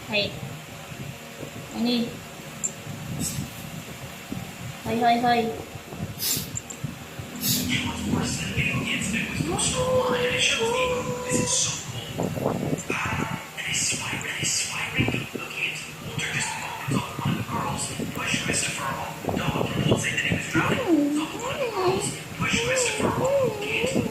Hey, ini. Hơi hơi hơi. What's worse than getting the incident was no snow line and it shows me is it so cold. And I swear, looking into the water just a moment ago, one of the girls pushed Christopher off the dog. People say that he was drowning. So one of the girls pushed Christopher off into the